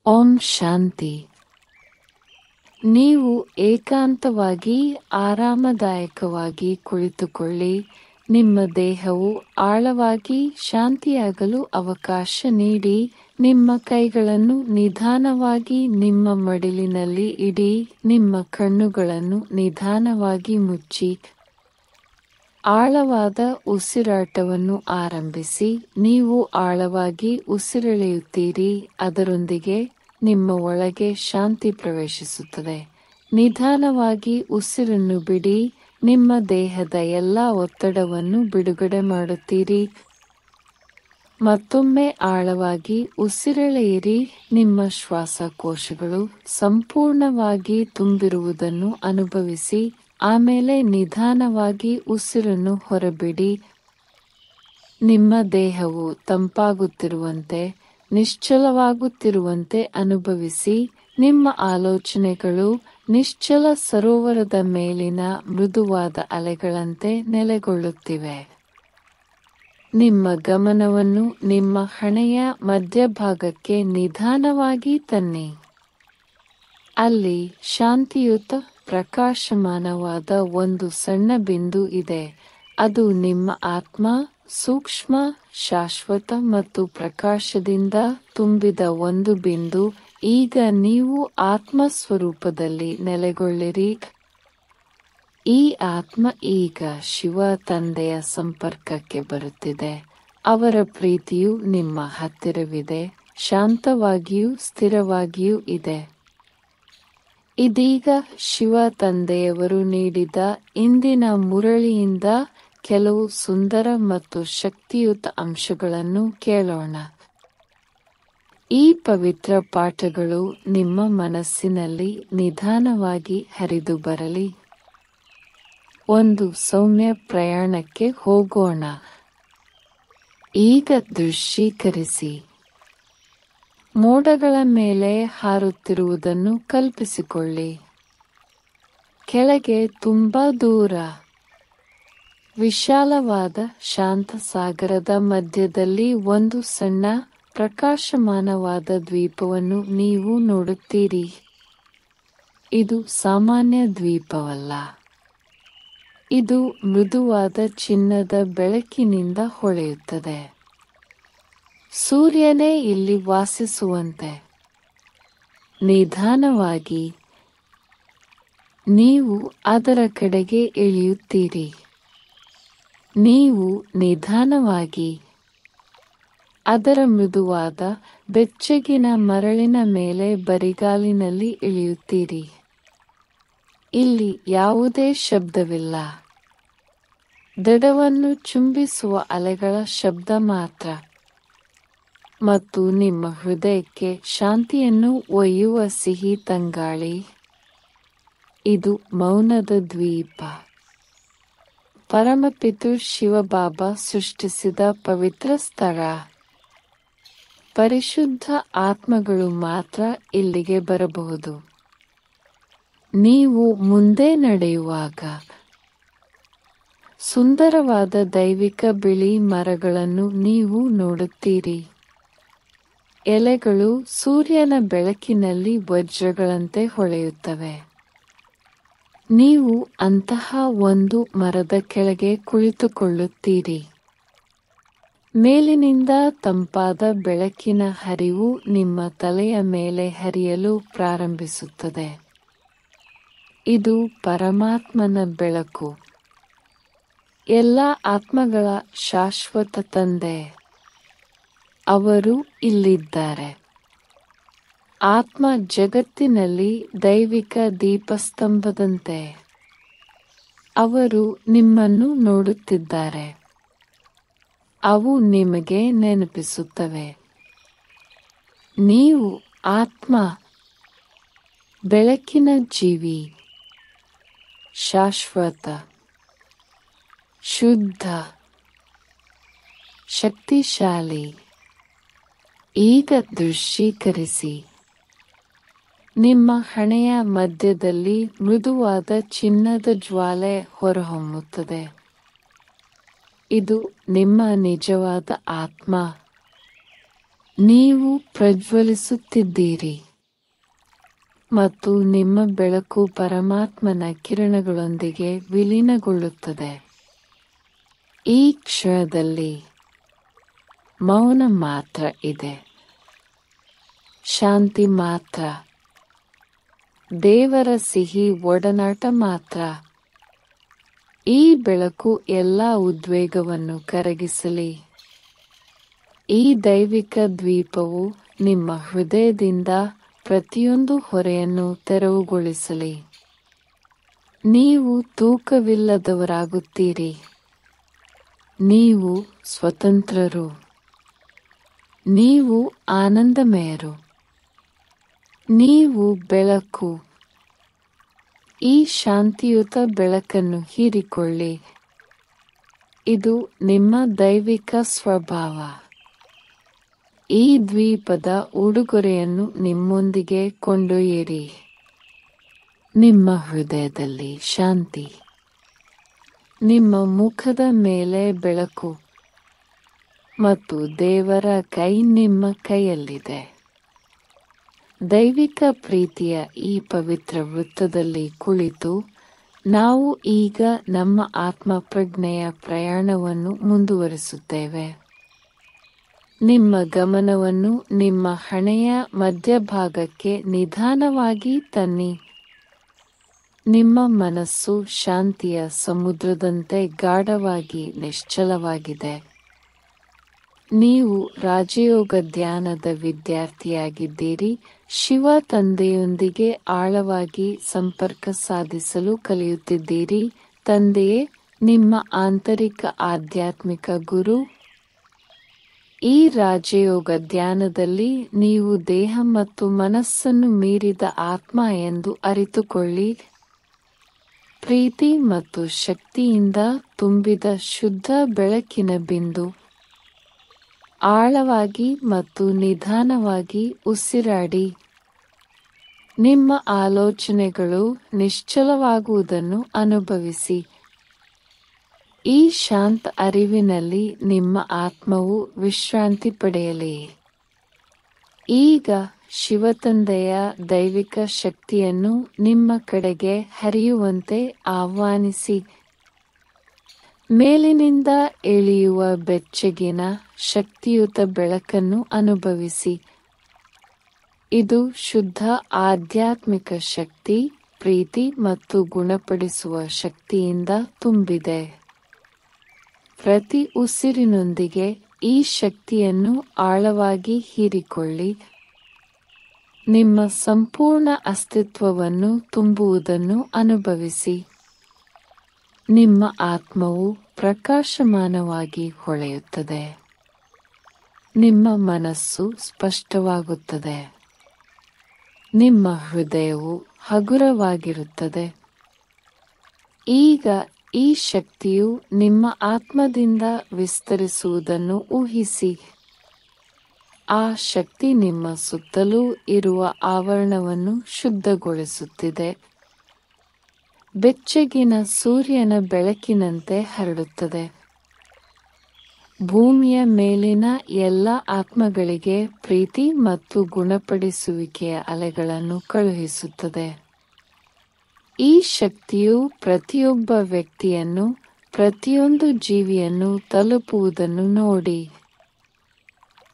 ಓಂ ಶಾಂತಿ. ನೀವು ಏಕಾಂತವಾಗಿ ಆರಾಮದಾಯಕವಾಗಿ ಕುಳಿತುಕೊಳ್ಳಿ. ನಿಮ್ಮ ದೇಹವು ಆಳವಾಗಿ ಶಾಂತಿಯಾಗಲು ಅವಕಾಶ ನೀಡಿ. ನಿಮ್ಮ ಕೈಗಳನ್ನು ನಿಧಾನವಾಗಿ ನಿಮ್ಮ ಮಡಿಲಿನಲ್ಲಿ ಇಡಿ. ನಿಮ್ಮ ಕಣ್ಣುಗಳನ್ನು ನಿಧಾನವಾಗಿ ಮುಚ್ಚಿ ಆಳವಾದ ಉಸಿರಾಟವನ್ನು ಆರಂಭಿಸಿ. ನೀವು ಆಳವಾಗಿ ಉಸಿರೆಳೆಯುತ್ತೀರಿ, ಅದರೊಂದಿಗೆ ನಿಮ್ಮ ಒಳಗೆ ಶಾಂತಿ ಪ್ರವೇಶಿಸುತ್ತದೆ. ನಿಧಾನವಾಗಿ ಉಸಿರನ್ನು ಬಿಡಿ. ನಿಮ್ಮ ದೇಹದ ಎಲ್ಲ ಒತ್ತಡವನ್ನು ಬಿಡುಗಡೆ ಮಾಡುತ್ತೀರಿ. ಮತ್ತೊಮ್ಮೆ ಆಳವಾಗಿ ಉಸಿರೆಳೆಯಿರಿ. ನಿಮ್ಮ ಶ್ವಾಸಕೋಶಗಳು ಸಂಪೂರ್ಣವಾಗಿ ತುಂಬಿರುವುದನ್ನು ಅನುಭವಿಸಿ. ಆಮೇಲೆ ನಿಧಾನವಾಗಿ ಉಸಿರನ್ನು ಹೊರಬಿಡಿ. ನಿಮ್ಮ ದೇಹವು ತಂಪಾಗುತ್ತಿರುವಂತೆ, ನಿಶ್ಚಲವಾಗುತ್ತಿರುವಂತೆ ಅನುಭವಿಸಿ. ನಿಮ್ಮ ಆಲೋಚನೆಗಳು ನಿಶ್ಚಲ ಸರೋವರದ ಮೇಲಿನ ಮೃದುವಾದ ಅಲೆಗಳಂತೆ ನೆಲೆಗೊಳ್ಳುತ್ತಿವೆ. ನಿಮ್ಮ ಗಮನವನ್ನು ನಿಮ್ಮ ಹಣೆಯ ಮಧ್ಯಭಾಗಕ್ಕೆ ನಿಧಾನವಾಗಿ ತನ್ನಿ. ಅಲ್ಲಿ ಶಾಂತಿಯುತ ಪ್ರಕಾಶಮಾನವಾದ ಒಂದು ಸಣ್ಣ ಬಿಂದು ಇದೆ. ಅದು ನಿಮ್ಮ ಆತ್ಮ, ಸೂಕ್ಷ್ಮ, ಶಾಶ್ವತ ಮತ್ತು ಪ್ರಕಾಶದಿಂದ ತುಂಬಿದ ಒಂದು ಬಿಂದು. ಈಗ ನೀವು ಆತ್ಮ ಸ್ವರೂಪದಲ್ಲಿ ನೆಲೆಗೊಳ್ಳಿರಿ. ಈ ಆತ್ಮ ಈಗ ಶಿವ ತಂದೆಯ ಸಂಪರ್ಕಕ್ಕೆ ಬರುತ್ತಿದೆ. ಅವರ ಪ್ರೀತಿಯು ನಿಮ್ಮ ಹತ್ತಿರವಿದೆ, ಶಾಂತವಾಗಿಯೂ ಸ್ಥಿರವಾಗಿಯೂ ಇದೆ. ಇದೀಗ ಶಿವ ತಂದೆಯವರು ನೀಡಿದ ಇಂದಿನ ಮುರಳಿಯಿಂದ ಕೆಲವು ಸುಂದರ ಮತ್ತು ಶಕ್ತಿಯುತ ಅಂಶಗಳನ್ನು ಕೇಳೋಣ. ಈ ಪವಿತ್ರ ಪಾಠಗಳು ನಿಮ್ಮ ಮನಸ್ಸಿನಲ್ಲಿ ನಿಧಾನವಾಗಿ ಹರಿದು ಬರಲಿ. ಒಂದು ಸೌಮ್ಯ ಪ್ರಯಾಣಕ್ಕೆ ಹೋಗೋಣ. ಈಗ ದೃಶ್ಯೀಕರಿಸಿ. ಮೋಡಗಳ ಮೇಲೆ ಹಾರುತ್ತಿರುವುದನ್ನು ಕಲ್ಪಿಸಿಕೊಳ್ಳಿ. ಕೆಳಗೆ ತುಂಬಾ ದೂರ ವಿಶಾಲವಾದ ಶಾಂತ ಸಾಗರದ ಮಧ್ಯದಲ್ಲಿ ಒಂದು ಸಣ್ಣ ಪ್ರಕಾಶಮಾನವಾದ ದ್ವೀಪವನ್ನು ನೀವು ನೋಡುತ್ತೀರಿ. ಇದು ಸಾಮಾನ್ಯ ದ್ವೀಪವಲ್ಲ. ಇದು ಮೃದುವಾದ ಚಿನ್ನದ ಬೆಳಕಿನಿಂದ ಹೊಳೆಯುತ್ತದೆ. ಸೂರ್ಯನೇ ಇಲ್ಲಿ ವಾಸಿಸುವಂತೆ. ನಿಧಾನವಾಗಿ ನೀವು ಅದರ ಕಡೆಗೆ ಇಳಿಯುತ್ತೀರಿ. ನೀವು ನಿಧಾನವಾಗಿ ಅದರ ಮೃದುವಾದ ಬೆಚ್ಚಗಿನ ಮರಳಿನ ಮೇಲೆ ಬರಿಗಾಲಿನಲ್ಲಿ ಇಳಿಯುತ್ತೀರಿ. ಇಲ್ಲಿ ಯಾವುದೇ ಶಬ್ದವಿಲ್ಲ. ದಡವನ್ನು ಚುಂಬಿಸುವ ಅಲೆಗಳ ಶಬ್ದ ಮಾತ್ರ. ಮತ್ತು ನಿಮ್ಮ ಹೃದಯಕ್ಕೆ ಶಾಂತಿಯನ್ನು ಒಯ್ಯುವ ಸಿಹಿ ತಂಗಾಳಿ. ಇದು ಮೌನದ ದ್ವೀಪ. ಪರಮಪಿತೃ ಶಿವಬಾಬಾ ಸೃಷ್ಟಿಸಿದ ಪವಿತ್ರ ಸ್ಥಳ. ಪರಿಶುದ್ಧ ಆತ್ಮಗಳು ಮಾತ್ರ ಇಲ್ಲಿಗೆ ಬರಬಹುದು. ನೀವು ಮುಂದೆ ನಡೆಯುವಾಗ ಸುಂದರವಾದ ದೈವಿಕ ಬಿಳಿ ಮರಗಳನ್ನು ನೀವು ನೋಡುತ್ತೀರಿ. ಎಲೆಗಳು ಸೂರ್ಯನ ಬೆಳಕಿನಲ್ಲಿ ವಜ್ರಗಳಂತೆ ಹೊಳೆಯುತ್ತವೆ. ನೀವು ಅಂತಹ ಒಂದು ಮರದ ಕೆಳಗೆ ಕುಳಿತುಕೊಳ್ಳುತ್ತೀರಿ. ಮೇಲಿನಿಂದ ತಂಪಾದ ಬೆಳಕಿನ ಹರಿವು ನಿಮ್ಮ ತಲೆಯ ಮೇಲೆ ಹರಿಯಲು ಪ್ರಾರಂಭಿಸುತ್ತದೆ. ಇದು ಪರಮಾತ್ಮನ ಬೆಳಕು. ಎಲ್ಲ ಆತ್ಮಗಳ ಶಾಶ್ವತ ತಂದೆ ಅವರು ಇಲ್ಲಿದ್ದಾರೆ. ಆತ್ಮ ಜಗತ್ತಿನಲ್ಲಿ ದೈವಿಕ ದೀಪಸ್ತಂಭದಂತೆ. ಅವರು ನಿಮ್ಮನ್ನು ನೋಡುತ್ತಿದ್ದಾರೆ. ಅವು ನಿಮಗೆ ನೆನಪಿಸುತ್ತವೆ. ನೀವು ಆತ್ಮ, ಬೆಳಕಿನ ಜೀವಿ, ಶಾಶ್ವತ, ಶುದ್ಧ, ಶಕ್ತಿಶಾಲಿ. ಈಗ ದೃಶ್ಯೀಕರಿಸಿ. ನಿಮ್ಮ ಹಣೆಯ ಮಧ್ಯದಲ್ಲಿ ಮೃದುವಾದ ಚಿನ್ನದ ಜ್ವಾಲೆ ಹೊರಹೊಮ್ಮುತ್ತದೆ. ಇದು ನಿಮ್ಮ ನಿಜವಾದ ಆತ್ಮ. ನೀವು ಪ್ರಜ್ವಲಿಸುತ್ತಿದ್ದೀರಿ ಮತ್ತು ನಿಮ್ಮ ಬೆಳಕು ಪರಮಾತ್ಮನ ಕಿರಣಗಳೊಂದಿಗೆ ವಿಲೀನಗೊಳ್ಳುತ್ತದೆ. ಈ ಕ್ಷಣದಲ್ಲಿ ಮೌನ ಮಾತ್ರ ಇದೆ, ಶಾಂತಿ ಮಾತ್ರ, ದೇವರ ಸಿಹಿ ಒಡನಾಟ ಮಾತ್ರ. ಈ ಬೆಳಕು ಎಲ್ಲ ಉದ್ವೇಗವನ್ನು ಕರಗಿಸಲಿ. ಈ ದೈವಿಕ ದ್ವೀಪವು ನಿಮ್ಮ ಹೃದಯದಿಂದ ಪ್ರತಿಯೊಂದು ಹೊರೆಯನ್ನು ತೆರವುಗೊಳಿಸಲಿ. ನೀವು ತೂಕವಿಲ್ಲದವರಾಗುತ್ತೀರಿ. ನೀವು ಸ್ವತಂತ್ರರು. ನೀವು ಆನಂದಮಯರು. ನೀವು ಬೆಳಕು. ಈ ಶಾಂತಿಯುತ ಬೆಳಕನ್ನು ಹೀರಿಕೊಳ್ಳಿ. ಇದು ನಿಮ್ಮ ದೈವಿಕ ಸ್ವಭಾವ. ಈ ದ್ವೀಪದ ಉಡುಗೊರೆಯನ್ನು ನಿಮ್ಮೊಂದಿಗೆ ಕೊಂಡೊಯ್ಯಿರಿ. ನಿಮ್ಮ ಹೃದಯದಲ್ಲಿ ಶಾಂತಿ, ನಿಮ್ಮ ಮುಖದ ಮೇಲೆ ಬೆಳಕು ಮತ್ತು ದೇವರ ಕೈ ನಿಮ್ಮ ಕೈಯಲ್ಲಿದೆ. ದೈವಿಕ ಪ್ರೀತಿಯ ಈ ಪವಿತ್ರ ವೃತ್ತದಲ್ಲಿ ಕುಳಿತು ನಾವು ಈಗ ನಮ್ಮ ಆತ್ಮ ಪ್ರಜ್ಞೆಯ ಪ್ರಯಾಣವನ್ನು ಮುಂದುವರಿಸುತ್ತೇವೆ. ನಿಮ್ಮ ಗಮನವನ್ನು ನಿಮ್ಮ ಹಣೆಯ ಮಧ್ಯಭಾಗಕ್ಕೆ ನಿಧಾನವಾಗಿ ತನ್ನಿ. ನಿಮ್ಮ ಮನಸ್ಸು ಶಾಂತಿಯ ಸಮುದ್ರದಂತೆ ಗಾಢವಾಗಿ ನಿಶ್ಚಲವಾಗಿದೆ. ನೀವು ರಾಜಯೋಗ ಧ್ಯಾನದ ವಿದ್ಯಾರ್ಥಿಯಾಗಿದ್ದೀರಿ. ಶಿವ ತಂದೆಯೊಂದಿಗೆ ಆಳವಾಗಿ ಸಂಪರ್ಕ ಸಾಧಿಸಲು ಕಲಿಯುತ್ತಿದ್ದೀರಿ. ತಂದೆಯೇ ನಿಮ್ಮ ಆಂತರಿಕ ಆಧ್ಯಾತ್ಮಿಕ ಗುರು. ಈ ರಾಜಯೋಗ ಧ್ಯಾನದಲ್ಲಿ ನೀವು ದೇಹ ಮತ್ತು ಮನಸ್ಸನ್ನು ಮೀರಿದ ಆತ್ಮ ಎಂದು ಅರಿತುಕೊಳ್ಳಿ. ಪ್ರೀತಿ ಮತ್ತು ಶಕ್ತಿಯಿಂದ ತುಂಬಿದ ಶುದ್ಧ ಬೆಳಕಿನ ಬಿಂದು. ಆಳವಾಗಿ ಮತ್ತು ನಿಧಾನವಾಗಿ ಉಸಿರಾಡಿ. ನಿಮ್ಮ ಆಲೋಚನೆಗಳು ನಿಶ್ಚಲವಾಗುವುದನ್ನು ಅನುಭವಿಸಿ. ಈ ಶಾಂತ ಅರಿವಿನಲ್ಲಿ ನಿಮ್ಮ ಆತ್ಮವು ವಿಶ್ರಾಂತಿ ಪಡೆಯಲಿ. ಈಗ ಶಿವತಂದೆಯ ದೈವಿಕ ಶಕ್ತಿಯನ್ನು ನಿಮ್ಮ ಕಡೆಗೆ ಹರಿಯುವಂತೆ ಆಹ್ವಾನಿಸಿ. ಮೇಲಿನಿಂದ ಇಳಿಯುವ ಬೆಚ್ಚಗಿನ ಶಕ್ತಿಯುತ ಬೆಳಕನ್ನು ಅನುಭವಿಸಿ. ಇದು ಶುದ್ಧ ಆಧ್ಯಾತ್ಮಿಕ ಶಕ್ತಿ, ಪ್ರೀತಿ ಮತ್ತು ಗುಣಪಡಿಸುವ ಶಕ್ತಿಯಿಂದ ತುಂಬಿದೆ. ಪ್ರತಿ ಉಸಿರಿನೊಂದಿಗೆ ಈ ಶಕ್ತಿಯನ್ನು ಆಳವಾಗಿ ಹೀರಿಕೊಳ್ಳಿ. ನಿಮ್ಮ ಸಂಪೂರ್ಣ ಅಸ್ತಿತ್ವವನ್ನು ತುಂಬುವುದನ್ನು ಅನುಭವಿಸಿ. ನಿಮ್ಮ ಆತ್ಮವು ಪ್ರಕಾಶಮಾನವಾಗಿ ಹೊಳೆಯುತ್ತದೆ. ನಿಮ್ಮ ಮನಸ್ಸು ಸ್ಪಷ್ಟವಾಗುತ್ತದೆ. ನಿಮ್ಮ ಹೃದಯವು ಹಗುರವಾಗಿರುತ್ತದೆ. ಈಗ ಈ ಶಕ್ತಿಯು ನಿಮ್ಮ ಆತ್ಮದಿಂದ ವಿಸ್ತರಿಸುವುದನ್ನು ಊಹಿಸಿ. ಆ ಶಕ್ತಿ ನಿಮ್ಮ ಸುತ್ತಲೂ ಇರುವ ಆವರಣವನ್ನು ಶುದ್ಧಗೊಳಿಸುತ್ತಿದೆ. ಬೆಚ್ಚಗಿನ ಸೂರ್ಯನ ಬೆಳಕಿನಂತೆ ಹರಡುತ್ತದೆ. ಭೂಮಿಯ ಮೇಲಿನ ಎಲ್ಲ ಆತ್ಮಗಳಿಗೆ ಪ್ರೀತಿ ಮತ್ತು ಗುಣಪಡಿಸುವಿಕೆಯ ಅಲೆಗಳನ್ನು ಕಳುಹಿಸುತ್ತದೆ. ಈ ಶಕ್ತಿಯು ಪ್ರತಿಯೊಬ್ಬ ವ್ಯಕ್ತಿಯನ್ನು, ಪ್ರತಿಯೊಂದು ಜೀವಿಯನ್ನು ತಲುಪುವುದನ್ನು ನೋಡಿ.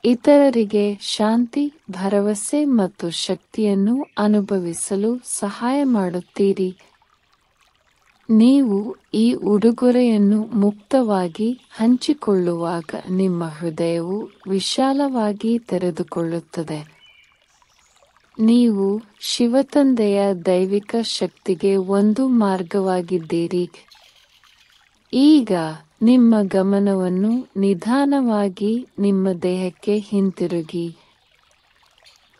ಇತರರಿಗೆ ಶಾಂತಿ, ಭರವಸೆ ಮತ್ತು ಶಕ್ತಿಯನ್ನು ಅನುಭವಿಸಲು ಸಹಾಯ ಮಾಡುತ್ತೀರಿ. ನೀವು ಈ ಉಡುಗೊರೆಯನ್ನು ಮುಕ್ತವಾಗಿ ಹಂಚಿಕೊಳ್ಳುವಾಗ ನಿಮ್ಮ ಹೃದಯವು ವಿಶಾಲವಾಗಿ ತೆರೆದುಕೊಳ್ಳುತ್ತದೆ. ನೀವು ಶಿವತಂದೆಯ ದೈವಿಕ ಶಕ್ತಿಗೆ ಒಂದು ಮಾರ್ಗವಾಗಿದ್ದೀರಿ. ಈಗ ನಿಮ್ಮ ಗಮನವನ್ನು ನಿಧಾನವಾಗಿ ನಿಮ್ಮ ದೇಹಕ್ಕೆ ಹಿಂತಿರುಗಿ.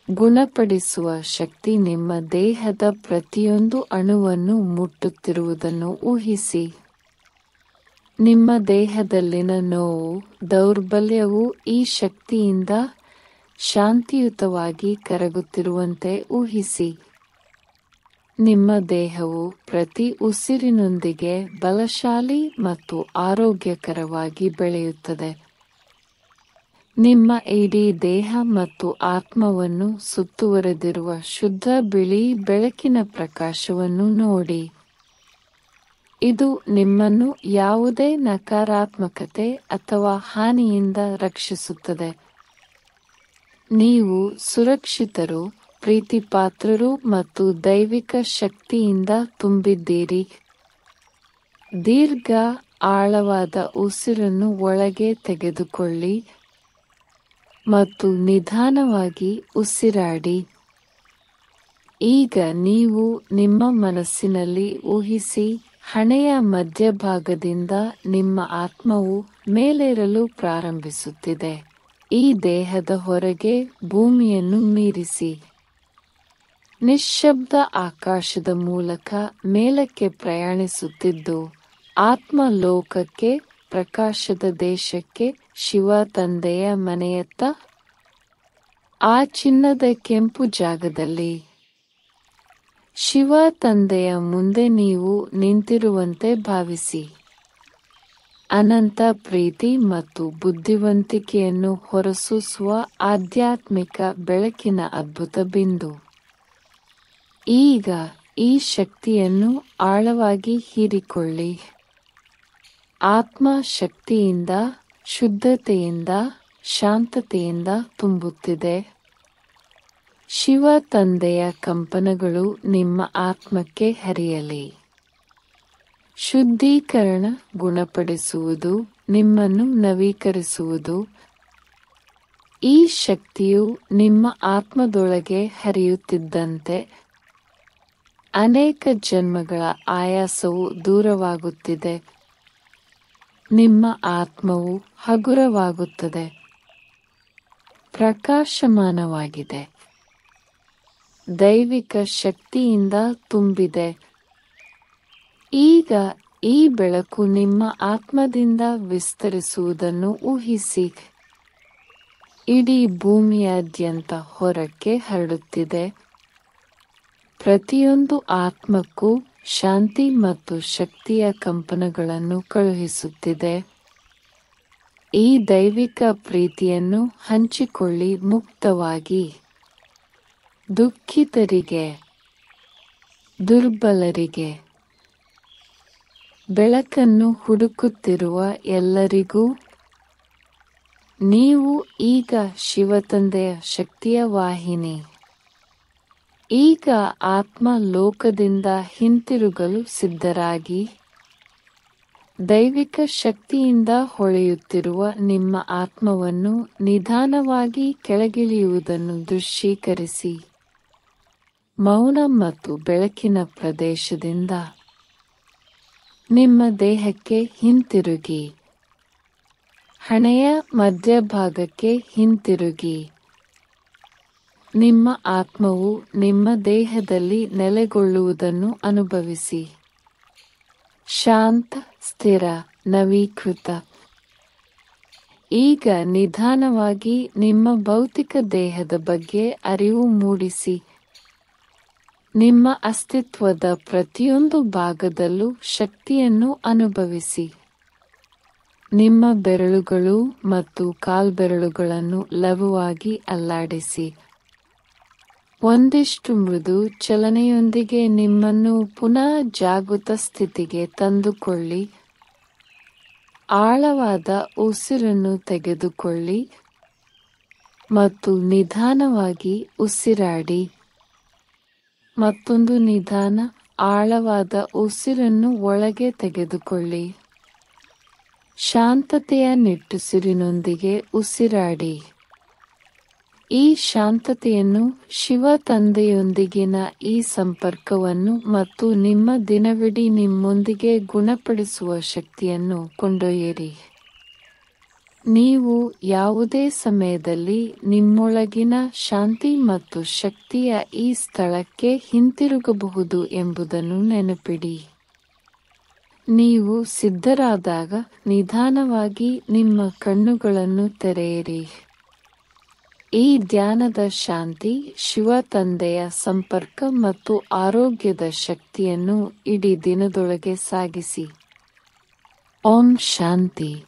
ಗುಣಪಡಿಸುವ ಶಕ್ತಿ ನಿಮ್ಮ ದೇಹದ ಪ್ರತಿಯೊಂದು ಅಣುವನ್ನು ಮುಟ್ಟುತ್ತಿರುವುದನ್ನು ಊಹಿಸಿ. ನಿಮ್ಮ ದೇಹದಲ್ಲಿನ ನೋವು, ದೌರ್ಬಲ್ಯವು ಈ ಶಕ್ತಿಯಿಂದ ಶಾಂತಿಯುತವಾಗಿ ಕರಗುತ್ತಿರುವಂತೆ ಊಹಿಸಿ. ನಿಮ್ಮ ದೇಹವು ಪ್ರತಿ ಉಸಿರಿನೊಂದಿಗೆ ಬಲಶಾಲಿ ಮತ್ತು ಆರೋಗ್ಯಕರವಾಗಿ ಬೆಳೆಯುತ್ತದೆ. ನಿಮ್ಮ ಇಡೀ ದೇಹ ಮತ್ತು ಆತ್ಮವನ್ನು ಸುತ್ತುವರೆದಿರುವ ಶುದ್ಧ ಬಿಳಿ ಬೆಳಕಿನ ಪ್ರಕಾಶವನ್ನು ನೋಡಿ. ಇದು ನಿಮ್ಮನ್ನು ಯಾವುದೇ ನಕಾರಾತ್ಮಕತೆ ಅಥವಾ ಹಾನಿಯಿಂದ ರಕ್ಷಿಸುತ್ತದೆ. ನೀವು ಸುರಕ್ಷಿತರು, ಪ್ರೀತಿಪಾತ್ರರು ಮತ್ತು ದೈವಿಕ ಶಕ್ತಿಯಿಂದ ತುಂಬಿದ್ದೀರಿ. ದೀರ್ಘ, ಆಳವಾದ ಉಸಿರನ್ನು ಒಳಗೆ ತೆಗೆದುಕೊಳ್ಳಿ ಮತ್ತು ನಿಧಾನವಾಗಿ ಉಸಿರಾಡಿ. ಈಗ ನೀವು ನಿಮ್ಮ ಮನಸ್ಸಿನಲ್ಲಿ ಊಹಿಸಿ, ಹಣೆಯ ಮಧ್ಯಭಾಗದಿಂದ ನಿಮ್ಮ ಆತ್ಮವು ಮೇಲೇರಲು ಪ್ರಾರಂಭಿಸುತ್ತಿದೆ. ಈ ದೇಹದ ಹೊರಗೆ ಭೂಮಿಯನ್ನು ಮೀರಿಸಿ, ನಿಶ್ಶಬ್ದ ಆಕಾಶದ ಮೂಲಕ ಮೇಲಕ್ಕೆ ಪ್ರಯಾಣಿಸುತ್ತಿದ್ದು, ಆತ್ಮ ಲೋಕಕ್ಕೆ, ಪ್ರಕಾಶದ ದೇಶಕ್ಕೆ, ಶಿವ ತಂದೆಯ ಮನೆಯತ್ತ, ಆ ಚಿನ್ನದ ಕೆಂಪು ಜಾಗದಲ್ಲಿ. ಶಿವ ತಂದೆಯ ಮುಂದೆ ನೀವು ನಿಂತಿರುವಂತೆ ಭಾವಿಸಿ. ಅನಂತ ಪ್ರೀತಿ ಮತ್ತು ಬುದ್ಧಿವಂತಿಕೆಯನ್ನು ಹೊರಸೂಸುವ ಆಧ್ಯಾತ್ಮಿಕ ಬೆಳಕಿನ ಅದ್ಭುತ ಬಿಂದು. ಈಗ ಈ ಶಕ್ತಿಯನ್ನು ಆಳವಾಗಿ ಹೀರಿಕೊಳ್ಳಿ. ಆತ್ಮ ಶಕ್ತಿಯಿಂದ, ಶುದ್ಧತೆಯಿಂದ, ಶಾಂತತೆಯಿಂದ ತುಂಬುತ್ತಿದೆ. ಶಿವ ತಂದೆಯ ಕಂಪನಗಳು ನಿಮ್ಮ ಆತ್ಮಕ್ಕೆ ಹರಿಯಲಿ. ಶುದ್ಧೀಕರಣ, ಗುಣಪಡಿಸುವುದು, ನಿಮ್ಮನ್ನು ನವೀಕರಿಸುವುದು. ಈ ಶಕ್ತಿಯು ನಿಮ್ಮ ಆತ್ಮದೊಳಗೆ ಹರಿಯುತ್ತಿದ್ದಂತೆ ಅನೇಕ ಜನ್ಮಗಳ ಆಯಾಸವು ದೂರವಾಗುತ್ತಿದೆ. ನಿಮ್ಮ ಆತ್ಮವು ಹಗುರವಾಗುತ್ತದೆ, ಪ್ರಕಾಶಮಾನವಾಗಿದೆ, ದೈವಿಕ ಶಕ್ತಿಯಿಂದ ತುಂಬಿದೆ. ಈಗ ಈ ಬೆಳಕು ನಿಮ್ಮ ಆತ್ಮದಿಂದ ವಿಸ್ತರಿಸುವುದನ್ನು ಊಹಿಸಿ. ಇಡೀ ಭೂಮಿಯಾದ್ಯಂತ ಹೊರಕ್ಕೆ ಹರಡುತ್ತಿದೆ. ಪ್ರತಿಯೊಂದು ಆತ್ಮಕ್ಕೂ ಶಾಂತಿ ಮತ್ತು ಶಕ್ತಿಯ ಕಂಪನಗಳನ್ನು ಕಳುಹಿಸುತ್ತಿದೆ. ಈ ದೈವಿಕ ಪ್ರೀತಿಯನ್ನು ಹಂಚಿಕೊಳ್ಳಿ ಮುಕ್ತವಾಗಿ. ದುಃಖಿತರಿಗೆ, ದುರ್ಬಲರಿಗೆ, ಬೆಳಕನ್ನು ಹುಡುಕುತ್ತಿರುವ ಎಲ್ಲರಿಗೂ. ನೀವು ಈಗ ಶಿವತಂದೆಯ ಶಕ್ತಿಯ ವಾಹಿನಿ. ಈಗ ಆತ್ಮ ಲೋಕದಿಂದ ಹಿಂತಿರುಗಲು ಸಿದ್ಧರಾಗಿ. ದೈವಿಕ ಶಕ್ತಿಯಿಂದ ಹೊಳೆಯುತ್ತಿರುವ ನಿಮ್ಮ ಆತ್ಮವನ್ನು ನಿಧಾನವಾಗಿ ಕೆಳಗಿಳಿಯುವುದನ್ನು ದೃಶ್ಯೀಕರಿಸಿ. ಮೌನ ಮತ್ತು ಬೆಳಕಿನ ಪ್ರದೇಶದಿಂದ ನಿಮ್ಮ ದೇಹಕ್ಕೆ ಹಿಂತಿರುಗಿ. ಹಣೆಯ ಮಧ್ಯಭಾಗಕ್ಕೆ ಹಿಂತಿರುಗಿ. ನಿಮ್ಮ ಆತ್ಮವು ನಿಮ್ಮ ದೇಹದಲ್ಲಿ ನೆಲೆಗೊಳ್ಳುವುದನ್ನು ಅನುಭವಿಸಿ. ಶಾಂತ, ಸ್ಥಿರ, ನವೀಕೃತ. ಈಗ ನಿಧಾನವಾಗಿ ನಿಮ್ಮ ಭೌತಿಕ ದೇಹದ ಬಗ್ಗೆ ಅರಿವು ಮೂಡಿಸಿ. ನಿಮ್ಮ ಅಸ್ತಿತ್ವದ ಪ್ರತಿಯೊಂದು ಭಾಗದಲ್ಲೂ ಶಕ್ತಿಯನ್ನು ಅನುಭವಿಸಿ. ನಿಮ್ಮ ಬೆರಳುಗಳು ಮತ್ತು ಕಾಲ್ಬೆರಳುಗಳನ್ನು ಲಘುವಾಗಿ ಅಲ್ಲಾಡಿಸಿ. ಒಂದಿಷ್ಟು ಮೃದು ಚಲನೆಯೊಂದಿಗೆ ನಿಮ್ಮನ್ನು ಪುನಃ ಜಾಗೃತ ಸ್ಥಿತಿಗೆ ತಂದುಕೊಳ್ಳಿ. ಆಳವಾದ ಉಸಿರನ್ನು ತೆಗೆದುಕೊಳ್ಳಿ ಮತ್ತು ನಿಧಾನವಾಗಿ ಉಸಿರಾಡಿ. ಮತ್ತೊಂದು ನಿಧಾನ, ಆಳವಾದ ಉಸಿರನ್ನು ಒಳಗೆ ತೆಗೆದುಕೊಳ್ಳಿ. ಶಾಂತತೆಯ ನಿಟ್ಟುಸಿರಿನೊಂದಿಗೆ ಉಸಿರಾಡಿ. ಈ ಶಾಂತತೆಯನ್ನು, ಶಿವ ತಂದೆಯೊಂದಿಗಿನ ಈ ಸಂಪರ್ಕವನ್ನು ಮತ್ತು ನಿಮ್ಮ ದಿನವಿಡೀ ನಿಮ್ಮೊಂದಿಗೆ ಗುಣಪಡಿಸುವ ಶಕ್ತಿಯನ್ನು ಕೊಂಡೊಯ್ಯಿರಿ. ನೀವು ಯಾವುದೇ ಸಮಯದಲ್ಲಿ ನಿಮ್ಮೊಳಗಿನ ಶಾಂತಿ ಮತ್ತು ಶಕ್ತಿಯ ಈ ಸ್ಥಳಕ್ಕೆ ಹಿಂತಿರುಗಬಹುದು ಎಂಬುದನ್ನು ನೆನಪಿಡಿ. ನೀವು ಸಿದ್ಧರಾದಾಗ ನಿಧಾನವಾಗಿ ನಿಮ್ಮ ಕಣ್ಣುಗಳನ್ನು ತೆರೆಯಿರಿ. ಈ ಧ್ಯಾನದ ಶಾಂತಿ, ಶಿವ ತಂದೆಯ ಸಂಪರ್ಕ ಮತ್ತು ಆರೋಗ್ಯದ ಶಕ್ತಿಯನ್ನು ಇಡೀ ದಿನದೊಳಗೆ ಸಾಗಿಸಿ. ಓಂ ಶಾಂತಿ.